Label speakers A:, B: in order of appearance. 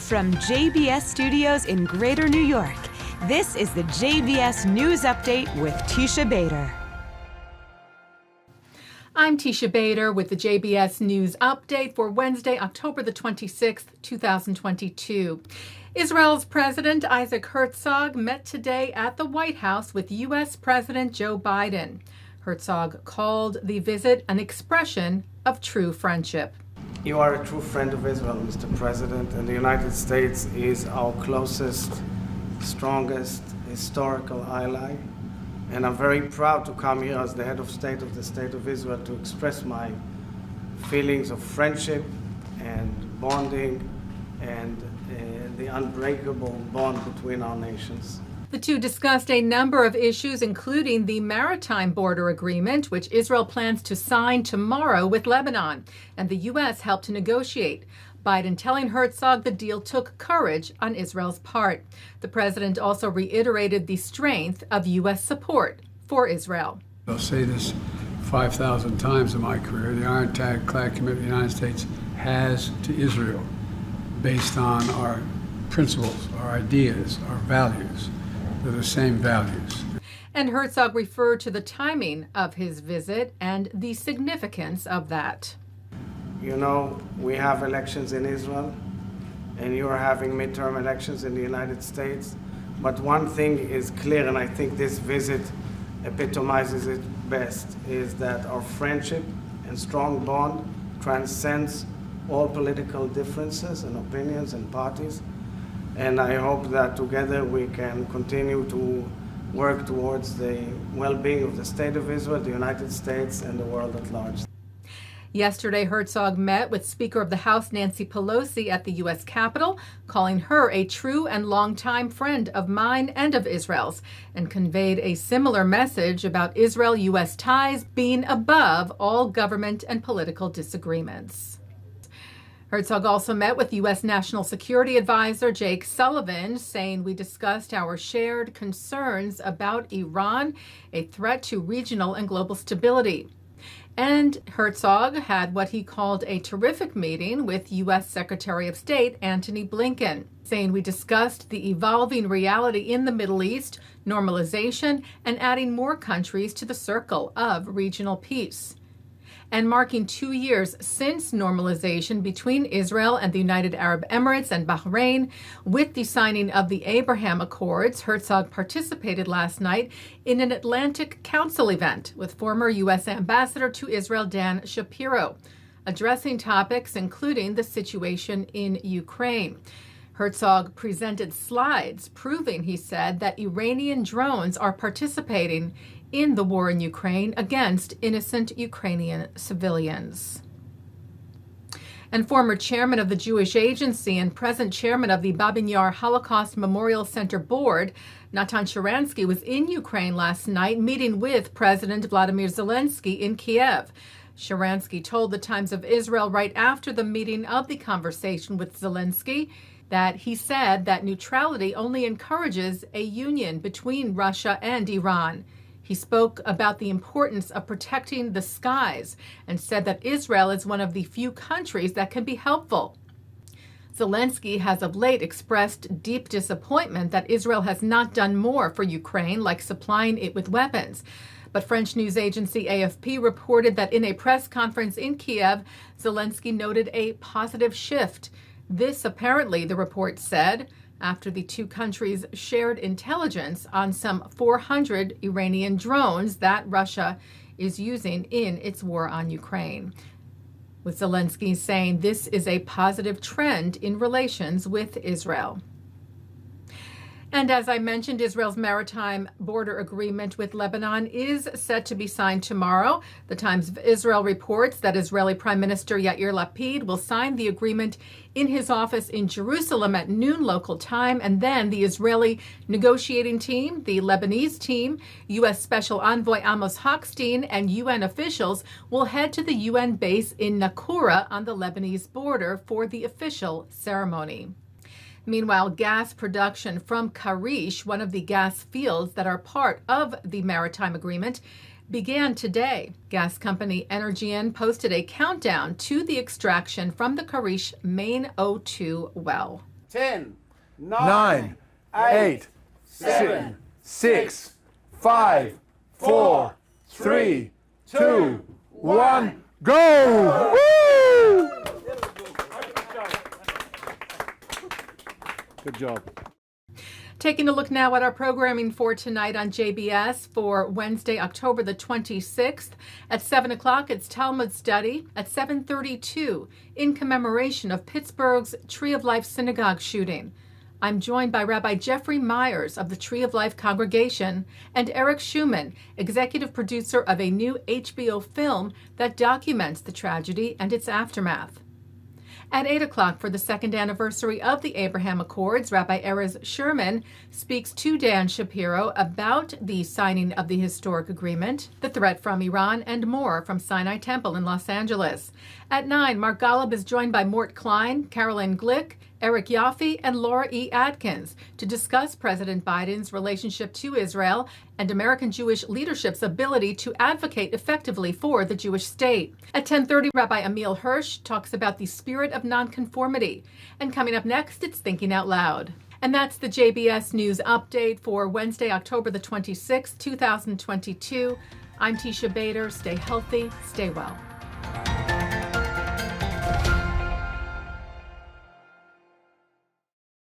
A: From JBS Studios in Greater New York, this is the JBS News Update with Teisha Bader.
B: I'm Teisha Bader with the JBS News Update for Wednesday, October the 26th, 2022. Israel's President Isaac Herzog met today at the White House with U.S. President Joe Biden. Herzog called the visit an expression of true friendship.
C: You are a true friend of Israel, Mr. President, and the United States is our closest, strongest historical ally. And I'm very proud to come here as the head of state of the State of Israel to express my feelings of friendship and bonding and the unbreakable bond between our nations.
B: The two discussed a number of issues, including the maritime border agreement, which Israel plans to sign tomorrow with Lebanon, and the U.S. helped to negotiate. Biden telling Herzog the deal took courage on Israel's part. The president also reiterated the strength of U.S. support for Israel.
D: I'll say this 5,000 times in my career. The Ironclad commitment the United States has to Israel based on our principles, our ideas, our values. They're the same values.
B: And Herzog referred to the timing of his visit and the significance of that.
C: You know, we have elections in Israel, and you are having midterm elections in the United States. But one thing is clear, and I think this visit epitomizes it best, is that our friendship and strong bond transcends all political differences and opinions and parties. And I hope that together we can continue to work towards the well-being of the State of Israel, the United States, and the world at large.
B: Yesterday, Herzog met with Speaker of the House Nancy Pelosi at the U.S. Capitol, calling her a true and longtime friend of mine and of Israel's, and conveyed a similar message about Israel-U.S. ties being above all government and political disagreements. Herzog also met with U.S. National Security Advisor Jake Sullivan, saying we discussed our shared concerns about Iran, a threat to regional and global stability. And Herzog had what he called a terrific meeting with U.S. Secretary of State Antony Blinken, saying we discussed the evolving reality in the Middle East, normalization, and adding more countries to the circle of regional peace. And marking 2 years since normalization between Israel and the United Arab Emirates and Bahrain, with the signing of the Abraham Accords, Herzog participated last night in an Atlantic Council event with former U.S. Ambassador to Israel Dan Shapiro, addressing topics including the situation in Ukraine. Herzog presented slides proving, he said, that Iranian drones are participating in the war in Ukraine against innocent Ukrainian civilians. And former chairman of the Jewish Agency and present chairman of the Babin Yar Holocaust Memorial Center Board, Natan Sharansky, was in Ukraine last night meeting with President Vladimir Zelensky in Kyiv. Sharansky told the Times of Israel right after the meeting of the conversation with Zelensky that he said that neutrality only encourages a union between Russia and Iran. He spoke about the importance of protecting the skies and said that Israel is one of the few countries that can be helpful. Zelensky has of late expressed deep disappointment that Israel has not done more for Ukraine, like supplying it with weapons. But French news agency AFP reported that in a press conference in Kyiv, Zelensky noted a positive shift. This apparently, the report said, after the two countries shared intelligence on some 400 Iranian drones that Russia is using in its war on Ukraine, with Zelensky saying this is a positive trend in relations with Israel. And as I mentioned, Israel's maritime border agreement with Lebanon is set to be signed tomorrow. The Times of Israel reports that Israeli Prime Minister Yair Lapid will sign the agreement in his office in Jerusalem at noon local time, and then the Israeli negotiating team, the Lebanese team, U.S. Special Envoy Amos Hochstein, and UN officials will head to the UN base in Nakura on the Lebanese border for the official ceremony. Meanwhile, gas production from Karish, one of the gas fields that are part of the maritime agreement, began today. Gas company Energian posted a countdown to the extraction from the Karish main O2 well.
C: 10,
E: 9, 8, 7, 6, 5, 4, 3, 2, 1, go! Woo! Good job.
B: Taking a look now at our programming for tonight on JBS for Wednesday, October the 26th. At 7 o'clock, it's Talmud Study. At 7:32, in commemoration of Pittsburgh's Tree of Life synagogue shooting. I'm joined by Rabbi Jeffrey Myers of the Tree of Life congregation and Eric Schuman, executive producer of a new HBO film that documents the tragedy and its aftermath. At 8 o'clock, for the second anniversary of the Abraham Accords, Rabbi Erez Sherman speaks to Dan Shapiro about the signing of the historic agreement, the threat from Iran, and more from Sinai Temple in Los Angeles. At 9, Mark Golub is joined by Mort Klein, Carolyn Glick, Eric Yoffie, and Laura E. Adkins to discuss President Biden's relationship to Israel and American Jewish leadership's ability to advocate effectively for the Jewish state. At 10:30, Rabbi Emil Hirsch talks about the spirit of nonconformity. And coming up next, it's Thinking Out Loud. And that's the JBS News Update for Wednesday, October the 26th, 2022. I'm Teisha Bader. Stay healthy, stay well.